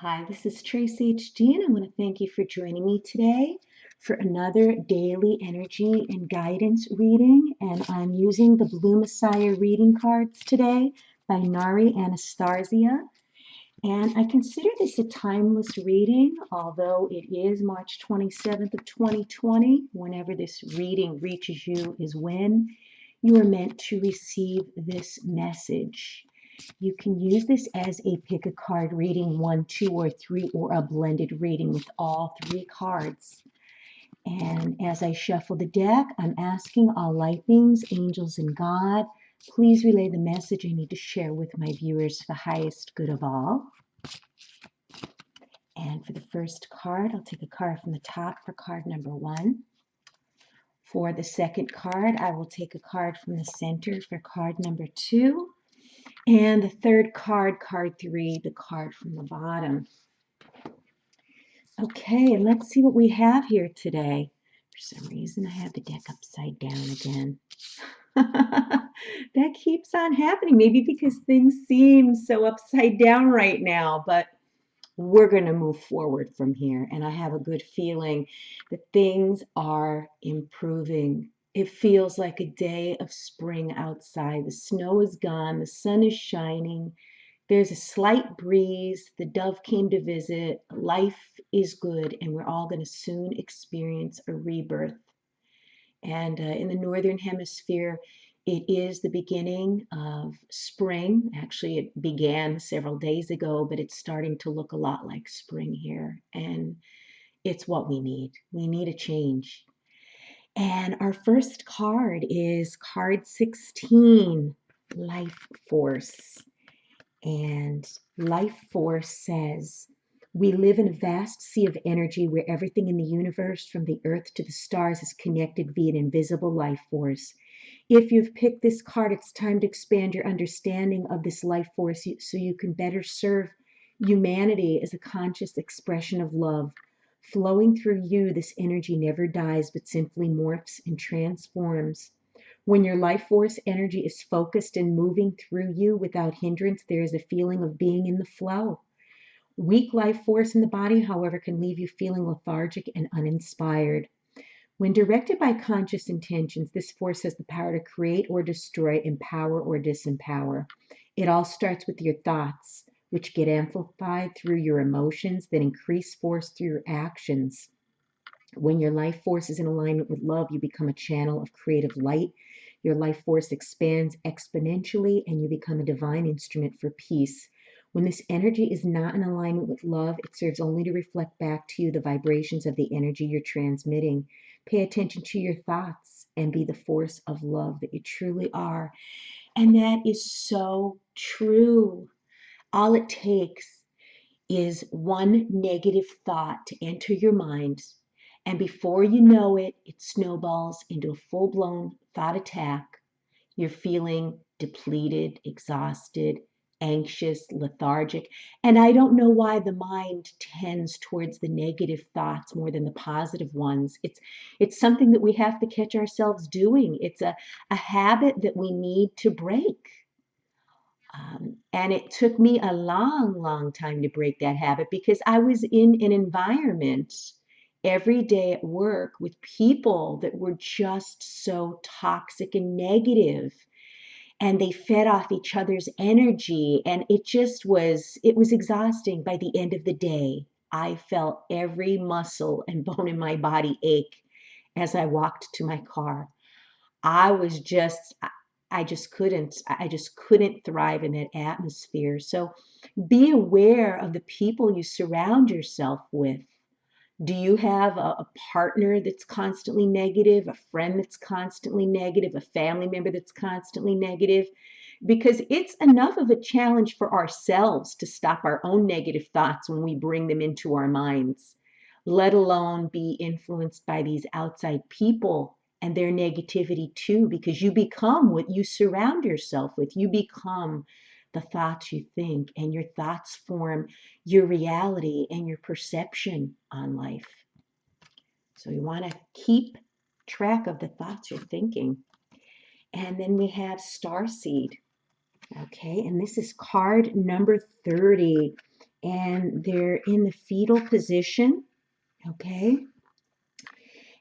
Hi, this is Tracy HD, and I want to thank you for joining me today for another daily energy and guidance reading. And I'm using the Blue Messiah reading cards today by Nari Anastasia. And I consider this a timeless reading, although it is March 27th of 2020. Whenever this reading reaches you is when you are meant to receive this message. You can use this as a pick a card reading, 1, 2, or 3, or a blended reading with all 3 cards. And as I shuffle the deck, I'm asking all light beings, angels, and God, please relay the message I need to share with my viewers for the highest good of all. And for the first card, I'll take a card from the top for card number 1. For the second card, I will take a card from the center for card number 2. And the third card, card 3, the card from the bottom. Okay, and let's see what we have here today. For some reason, I have the deck upside down again. That keeps on happening, maybe because things seem so upside down right now, but we're going to move forward from here. And I have a good feeling that things are improving. It feels like a day of spring outside. The snow is gone, the sun is shining. There's a slight breeze. The dove came to visit. Life is good, and we're all going to soon experience a rebirth. And in the Northern Hemisphere, it is the beginning of spring. Actually, it began several days ago, but it's starting to look a lot like spring here. And it's what we need. We need a change. And our first card is card 16, Life Force. And Life Force says, we live in a vast sea of energy where everything in the universe, from the earth to the stars, is connected via an invisible life force. If you've picked this card, it's time to expand your understanding of this life force so you can better serve humanity as a conscious expression of love. Flowing through you, this energy never dies, but simply morphs and transforms. When your life force energy is focused and moving through you without hindrance, there is a feeling of being in the flow. Weak life force in the body, however, can leave you feeling lethargic and uninspired. When directed by conscious intentions, this force has the power to create or destroy, empower or disempower. It all starts with your thoughts, which get amplified through your emotions, then increase force through your actions. When your life force is in alignment with love, you become a channel of creative light. Your life force expands exponentially, and you become a divine instrument for peace. When this energy is not in alignment with love, it serves only to reflect back to you the vibrations of the energy you're transmitting. Pay attention to your thoughts and be the force of love that you truly are. And that is so true. All it takes is one negative thought to enter your mind, and before you know it, it snowballs into a full-blown thought attack. You're feeling depleted, exhausted, anxious, lethargic. And I don't know why the mind tends towards the negative thoughts more than the positive ones. It's something that we have to catch ourselves doing. It's a habit that we need to break. And it took me a long, long time to break that habit because I was in an environment every day at work with people that were just so toxic and negative, and they fed off each other's energy, and it was exhausting. By the end of the day, I felt every muscle and bone in my body ache as I walked to my car. I was just I just couldn't thrive in that atmosphere. So be aware of the people you surround yourself with. Do you have a partner that's constantly negative, a friend that's constantly negative, a family member that's constantly negative? Because it's enough of a challenge for ourselves to stop our own negative thoughts when we bring them into our minds, let alone be influenced by these outside people and their negativity too, because you become what you surround yourself with. You become the thoughts you think, and your thoughts form your reality and your perception on life. So you want to keep track of the thoughts you're thinking. And then we have Starseed. Okay, and this is card number 30. and they're in the fetal position, okay?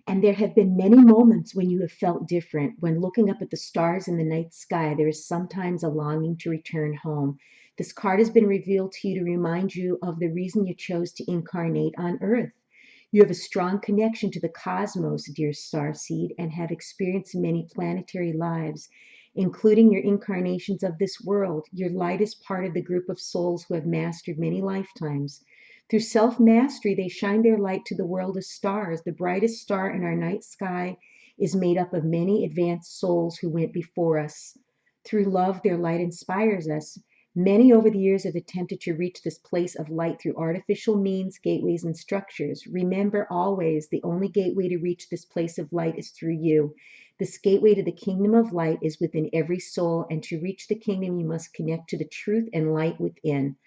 And there have been many moments when you have felt different. When looking up at the stars in the night sky, there is sometimes a longing to return home. This card has been revealed to you to remind you of the reason you chose to incarnate on Earth. You have a strong connection to the cosmos, dear starseed, and have experienced many planetary lives, including your incarnations of this world. Your light is part of the group of souls who have mastered many lifetimes. Through self mastery, they shine their light to the world of stars. The brightest star in our night sky is made up of many advanced souls who went before us. Through love, their light inspires us. Many over the years have attempted to reach this place of light through artificial means, gateways, and structures. Remember always, the only gateway to reach this place of light is through you. This gateway to the kingdom of light is within every soul, and to reach the kingdom, you must connect to the truth and light within.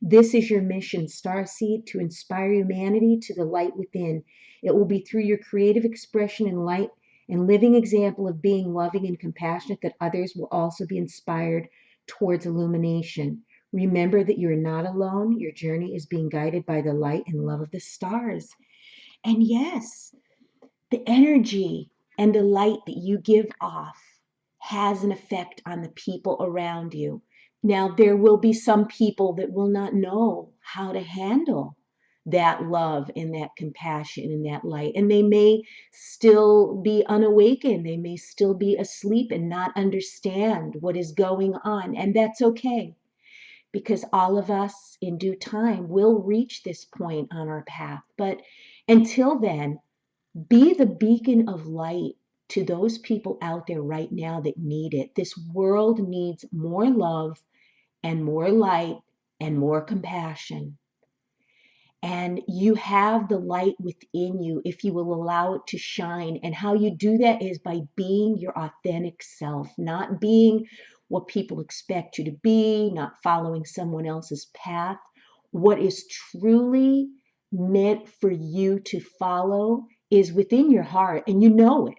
This is your mission, Starseed, to inspire humanity to the light within. It will be through your creative expression and light and living example of being loving and compassionate that others will also be inspired towards illumination. Remember that you're not alone. Your journey is being guided by the light and love of the stars. And yes, the energy and the light that you give off has an effect on the people around you. Now, there will be some people that will not know how to handle that love and that compassion and that light. And they may still be unawakened. They may still be asleep and not understand what is going on. And that's okay, because all of us in due time will reach this point on our path. But until then, be the beacon of light to those people out there right now that need it. This world needs more love and more light and more compassion. And you have the light within you if you will allow it to shine. And how you do that is by being your authentic self, not being what people expect you to be, not following someone else's path. What is truly meant for you to follow is within your heart, and you know it.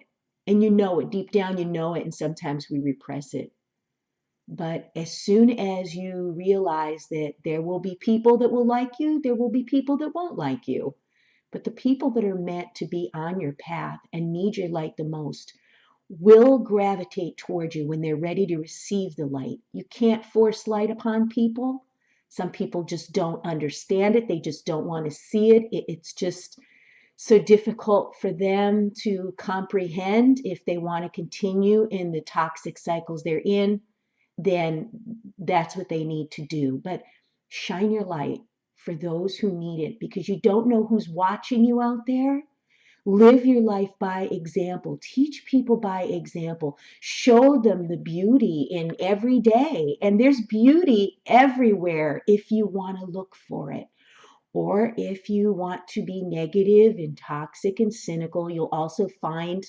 And you know it deep down, you know it, and sometimes we repress it. But as soon as you realize that there will be people that will like you, there will be people that won't like you. But the people that are meant to be on your path and need your light the most will gravitate toward you when they're ready to receive the light. You can't force light upon people. Some people just don't understand it. They just don't want to see it. It's just so difficult for them to comprehend. If they want to continue in the toxic cycles they're in, then that's what they need to do. But shine your light for those who need it, because you don't know who's watching you out there. Live your life by example. Teach people by example. Show them the beauty in every day. And there's beauty everywhere if you want to look for it. Or if you want to be negative and toxic and cynical, you'll also find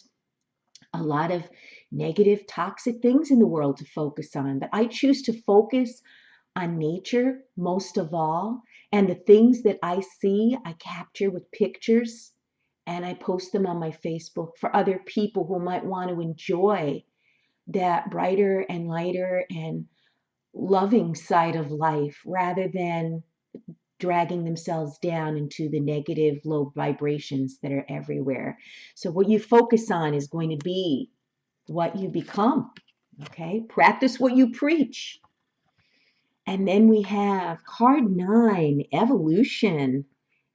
a lot of negative, toxic things in the world to focus on. But I choose to focus on nature most of all. And the things that I see, I capture with pictures and I post them on my Facebook for other people who might want to enjoy that brighter and lighter and loving side of life rather than dragging themselves down into the negative low vibrations that are everywhere. So what you focus on is going to be what you become. Okay, practice what you preach. And then we have card 9, Evolution.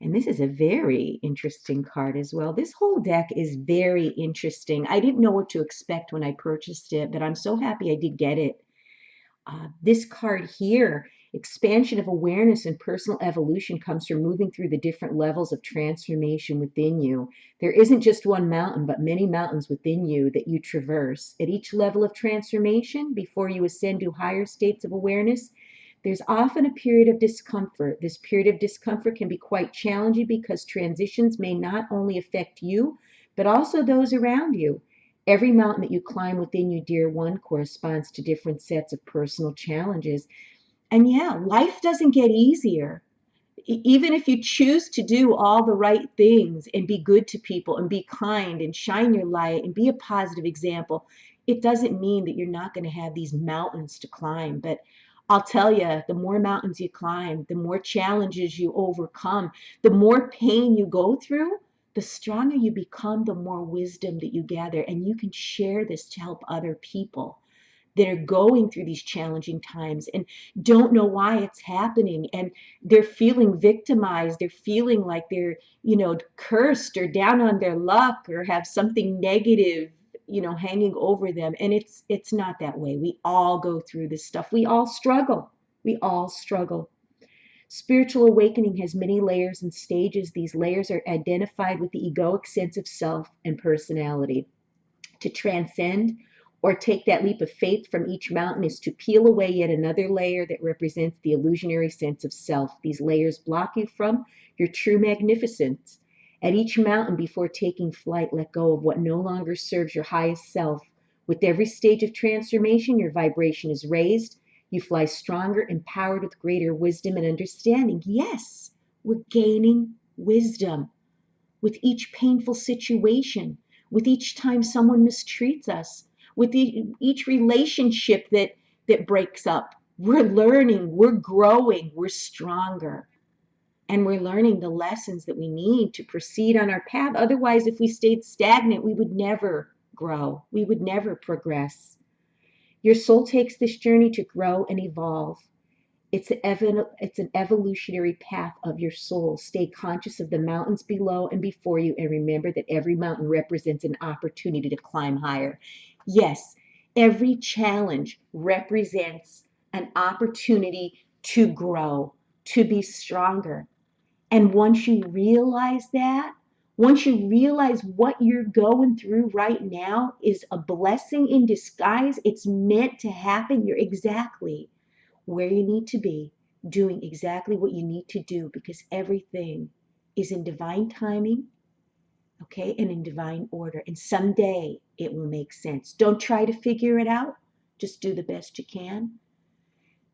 And this is a very interesting card as well. This whole deck is very interesting. I didn't know what to expect when I purchased it, but I'm so happy I did get it. This card here, expansion of awareness and personal evolution, comes from moving through the different levels of transformation within you. There isn't just one mountain, but many mountains within you that you traverse. At each level of transformation, before you ascend to higher states of awareness, there's often a period of discomfort. This period of discomfort can be quite challenging because transitions may not only affect you, but also those around you. Every mountain that you climb within you, dear one, corresponds to different sets of personal challenges. And yeah, life doesn't get easier. Even if you choose to do all the right things and be good to people and be kind and shine your light and be a positive example, it doesn't mean that you're not going to have these mountains to climb. But I'll tell you, the more mountains you climb, the more challenges you overcome, the more pain you go through, the stronger you become, the more wisdom that you gather. And you can share this to help other people that are going through these challenging times and don't know why it's happening, and they're feeling victimized, they're feeling like they're, cursed or down on their luck or have something negative, hanging over them. And it's not that way. We all go through this stuff. We all struggle. We all struggle. Spiritual awakening has many layers and stages. These layers are identified with the egoic sense of self and personality. To transcend or take that leap of faith from each mountain is to peel away yet another layer that represents the illusionary sense of self. These layers block you from your true magnificence. At each mountain, before taking flight, let go of what no longer serves your highest self. With every stage of transformation, your vibration is raised. You fly stronger, empowered with greater wisdom and understanding. Yes, we're gaining wisdom with each painful situation, with each time someone mistreats us, with each relationship that breaks up. We're learning, we're growing, we're stronger. And we're learning the lessons that we need to proceed on our path. Otherwise, if we stayed stagnant, we would never grow. We would never progress. Your soul takes this journey to grow and evolve. It's an evolutionary path of your soul. Stay conscious of the mountains below and before you, and remember that every mountain represents an opportunity to climb higher. Yes, every challenge represents an opportunity to grow, to be stronger. And once you realize that, once you realize what you're going through right now is a blessing in disguise, it's meant to happen. You're exactly where you need to be, doing exactly what you need to do, because everything is in divine timing, okay, and in divine order. And someday it will make sense. Don't try to figure it out. Just do the best you can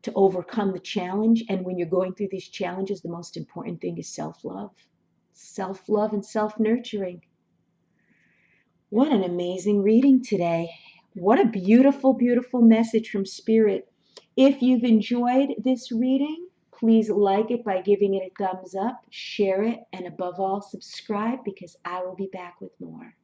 to overcome the challenge. And when you're going through these challenges, the most important thing is self-love. Self-love and self-nurturing. What an amazing reading today. What a beautiful, beautiful message from Spirit. If you've enjoyed this reading, please like it by giving it a thumbs up, share it, and above all, subscribe, because I will be back with more.